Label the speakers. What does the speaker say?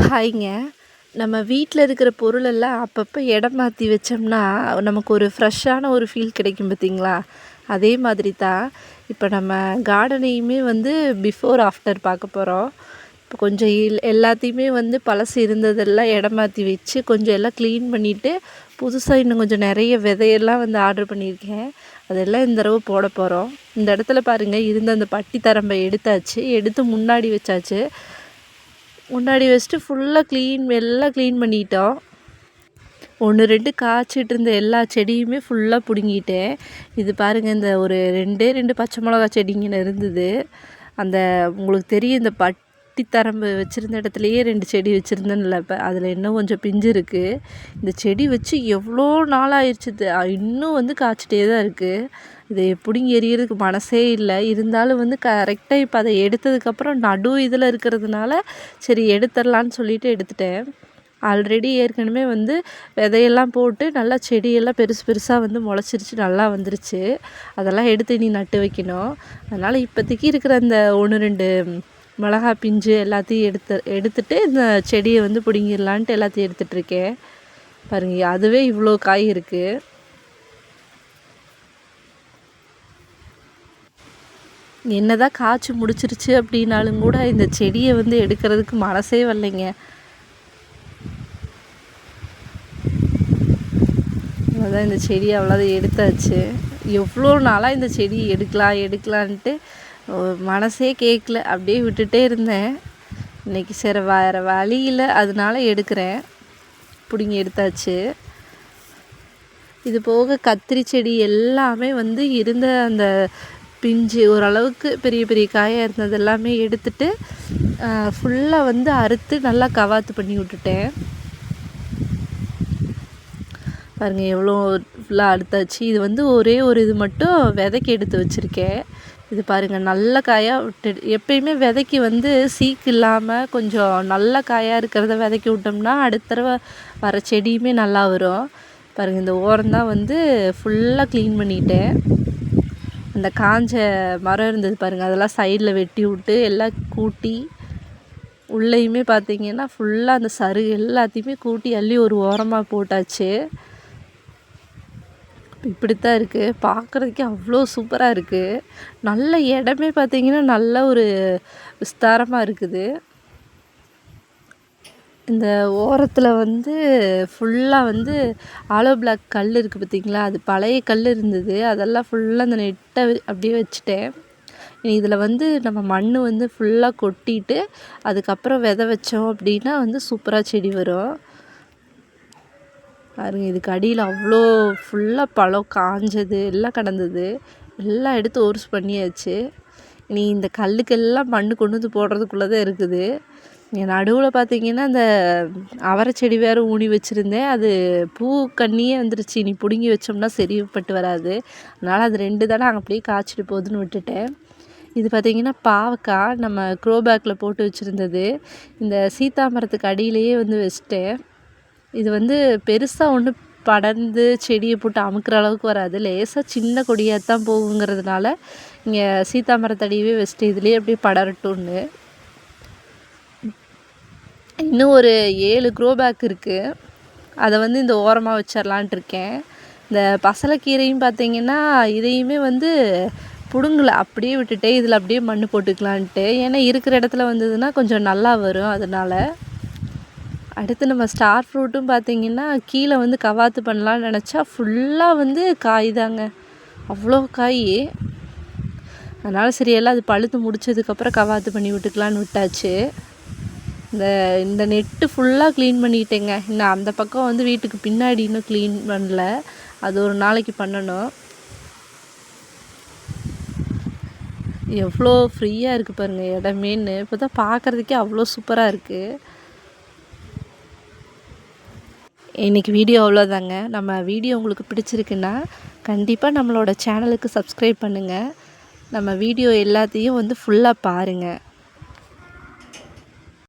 Speaker 1: ஹாய்ங்க. நம்ம வீட்ல இருக்கிற பொருளெல்லாம் அப்பப்போ இடம் மாற்றி வச்சோம்னா, நமக்கு ஒரு ஃப்ரெஷ்ஷான ஒரு ஃபீல் கிடைக்கும் பார்த்தீங்களா? அதே மாதிரி தான் இப்போ நம்ம கார்டனையுமே வந்து பிஃபோர், ஆஃப்டர் பார்க்க போகிறோம். இப்போ கொஞ்சம் எல்லாத்தையுமே வந்து பழசு இருந்ததெல்லாம் இடம் மாற்றி வச்சு, கொஞ்சம் எல்லாம் க்ளீன் பண்ணிவிட்டு, புதுசாக இன்னும் கொஞ்சம் நிறைய விதையெல்லாம் வந்து ஆர்டர் பண்ணியிருக்கேன். அதெல்லாம் இந்த தடவை போட போகிறோம். இந்த இடத்துல பாருங்கள், இருந்த அந்த பட்டி தரம்பை எடுத்தாச்சு, எடுத்து முன்னாடி வச்சாச்சு. முன்னாடி வச்சுட்டு ஃபுல்லாக எல்லாம் க்ளீன் பண்ணிட்டோம். 1, 2 காய்ச்சிட்டு இருந்த எல்லா செடியுமே ஃபுல்லாக பிடுங்கிட்டேன். இது பாருங்கள், இந்த ஒரு 2 பச்சை மிளகா செடிங்கன்னு இருந்தது. அந்த உங்களுக்கு தெரியும், இந்த பட்டி தரம்பு வச்சுருந்த இடத்துலையே 2 செடி வச்சுருந்தேன்ல, இப்போ அதில் இன்னும் கொஞ்சம் பிஞ்சு இருக்குது. இந்த செடி வச்சு எவ்வளோ நாள் ஆயிடுச்சு, இன்னும் வந்து காய்ச்சிட்டே தான் இருக்குது. இதை பிடுங்கி எறிகிறதுக்கு மனசே இல்லை. இருந்தாலும் வந்து கரெக்டாக இப்போ அதை எடுத்ததுக்கப்புறம் நடு இதில் இருக்கிறதுனால சரி எடுத்துடலான்னு சொல்லிட்டு எடுத்துட்டேன். ஆல்ரெடி ஏற்கனவே வந்து விதையெல்லாம் போட்டு நல்லா செடியெல்லாம் பெருசு பெருசாக வந்து முளைச்சிருச்சு, நல்லா வந்துருச்சு. அதெல்லாம் எடுத்து இனி நட்டு வைக்கணும். அதனால் இப்போதைக்கு இருக்கிற அந்த 1, 2 மிளகா பிஞ்சு எல்லாத்தையும் எடுத்துட்டு இந்த செடியை வந்து பிடுங்கிடலான்ட்டு எல்லாத்தையும் எடுத்துகிட்ருக்கேன். பாருங்கள், அதுவே இவ்வளோ காய் இருக்குது. என்னதான் காய்ச்சி முடிச்சிருச்சு அப்படின்னாலும் கூட இந்த செடியை வந்து எடுக்கிறதுக்கு மனசே வரலைங்க. அதான் இந்த செடியை அவ்வளோதான் எடுத்தாச்சு. எவ்வளோ நாளாக இந்த செடி எடுக்கலான்ட்டு மனசே கேட்கல, அப்படியே விட்டுட்டே இருந்தேன். இன்றைக்கி சரி வேறு வழி இல்லை, அதனால எடுக்கிறேன். பிடுங்கி எடுத்தாச்சு. இது போக கத்திரி செடி எல்லாமே வந்து இருந்த அந்த பிஞ்சு ஓரளவுக்கு பெரிய பெரிய காயாக இருந்தது எல்லாமே எடுத்துட்டு ஃபுல்லாக வந்து அறுத்து நல்லா கவாத்து பண்ணி விட்டுட்டேன். பாருங்கள், எவ்வளோ ஃபுல்லாக அறுத்தாச்சு. இது வந்து ஒரே ஒரு இது மட்டும் விதைக்கு எடுத்து வச்சுருக்கேன். இது பாருங்கள், நல்ல காயாக விட்டு எப்பயுமே விதைக்கு வந்து சீக்கு இல்லாமல் கொஞ்சம் நல்ல காயாக இருக்கிறத விதைக்கி விட்டோம்னா அடுத்த தடவை வர செடியுமே நல்லா வரும். பாருங்கள், இந்த ஓரம்தான் வந்து ஃபுல்லாக க்ளீன் பண்ணிட்டேன். அந்த காஞ்ச மரம் இருந்தது பாருங்கள், அதெல்லாம் சைடில் வெட்டி விட்டு எல்லாம் கூட்டி, உள்ளேயுமே பார்த்திங்கன்னா ஃபுல்லாக அந்த சருகு எல்லாத்தையுமே கூட்டி அள்ளி ஒரு ஓரமாக போட்டாச்சு. இப்படித்தான் இருக்குது. பார்க்குறதுக்கே அவ்வளோ சூப்பராக இருக்குது. நல்ல இடமே பார்த்திங்கன்னா நல்ல ஒரு விஸ்தாரமாக இருக்குது. இந்த ஓரத்தில் வந்து ஃபுல்லாக வந்து ஆலோ பிளாக் கல் இருக்குது பார்த்திங்களா, அது பழைய கல் இருந்தது. அதெல்லாம் ஃபுல்லாக அந்த நெட்டை அப்படியே வச்சுட்டேன். இதில் வந்து நம்ம மண் வந்து ஃபுல்லாக கொட்டிட்டு அதுக்கப்புறம் விதை வச்சோம் அப்படின்னா வந்து சூப்பராக செடி வரும். பாருங்க, இதுக்கு அடியில் அவ்வளோ ஃபுல்லாக பழம் காஞ்சது எல்லாம் கிடந்தது. எல்லாம் எடுத்து ஒர்ஸ் பண்ணியாச்சு. இனி இந்த கல்லுக்கெல்லாம் மண் கொண்டு வந்து போடுறதுக்குள்ளே தான் இருக்குது. என் நடுவில் பார்த்திங்கன்னா அந்த அவரை செடி வேறு ஊனி வச்சுருந்தேன். அது பூ கண்ணியே வந்துருச்சு. இனி பிடுங்கி வச்சோம்னா சரிப்பட்டு வராது. அதனால் அது 2 தானே அங்கே அப்படியே காய்ச்சிட்டு போகுதுன்னு விட்டுட்டேன். இது பார்த்திங்கன்னா பாவக்காய் நம்ம க்ரோ பேக்கில் போட்டு வச்சுருந்தது. இந்த சீத்தாமரத்துக்கு அடியிலையே வந்து வச்சுட்டேன். இது வந்து பெருசாக ஒன்று படர்ந்து செடியை போட்டு அமுக்கிற அளவுக்கு வராது. லேசாக சின்ன கொடியாக தான் போகுங்கிறதுனால இங்கே சீத்தாமரத்தடியவே வச்சுட்டு இதுலேயே அப்படியே படரட்டும்னு. இன்னும் ஒரு 7 க்ரோ பேக் இருக்குது. அதை வந்து இந்த ஓரமாக வச்சிடலான்ட்டு இருக்கேன். இந்த பசலைக்கீரையும் பார்த்திங்கன்னா இதையுமே வந்து பிடுங்கலை, அப்படியே விட்டுட்டே இதில் அப்படியே மண் போட்டுக்கலான்ட்டு. ஏன்னா இருக்கிற இடத்துல வந்ததுன்னா கொஞ்சம் நல்லா வரும். அதனால் அடுத்து நம்ம ஸ்டார் ஃப்ரூட்டும் பார்த்திங்கன்னா கீழே வந்து கவாத்து பண்ணலான்னு நினச்சா ஃபுல்லாக வந்து காய் தாங்க, அவ்வளோ காய். அதனால் சரி எல்லாம் அது பழுத்து முடிச்சதுக்கப்புறம் கவாத்து பண்ணி விட்டுக்கலான்னு விட்டாச்சு. இந்த நெட்டு ஃபுல்லாக க்ளீன் பண்ணிட்டேங்க. இன்னும் அந்த பக்கம் வந்து வீட்டுக்கு பின்னாடி இன்னும் க்ளீன் பண்ணல, அது ஒரு நாளைக்கு பண்ணணும். எவ்வளோ ஃப்ரீயாக இருக்குது பாருங்கள் இடமேன்னு. இப்போ தான் பார்க்குறதுக்கே அவ்வளோ சூப்பராக இருக்குது. இன்றைக்கி வீடியோ அவ்வளோதாங்க. நம்ம வீடியோ உங்களுக்கு பிடிச்சிருக்குன்னா கண்டிப்பாக நம்மளோட சேனலுக்கு சப்ஸ்கிரைப் பண்ணுங்கள். நம்ம வீடியோ எல்லாத்தையும் வந்து ஃபுல்லாக பாருங்கள்.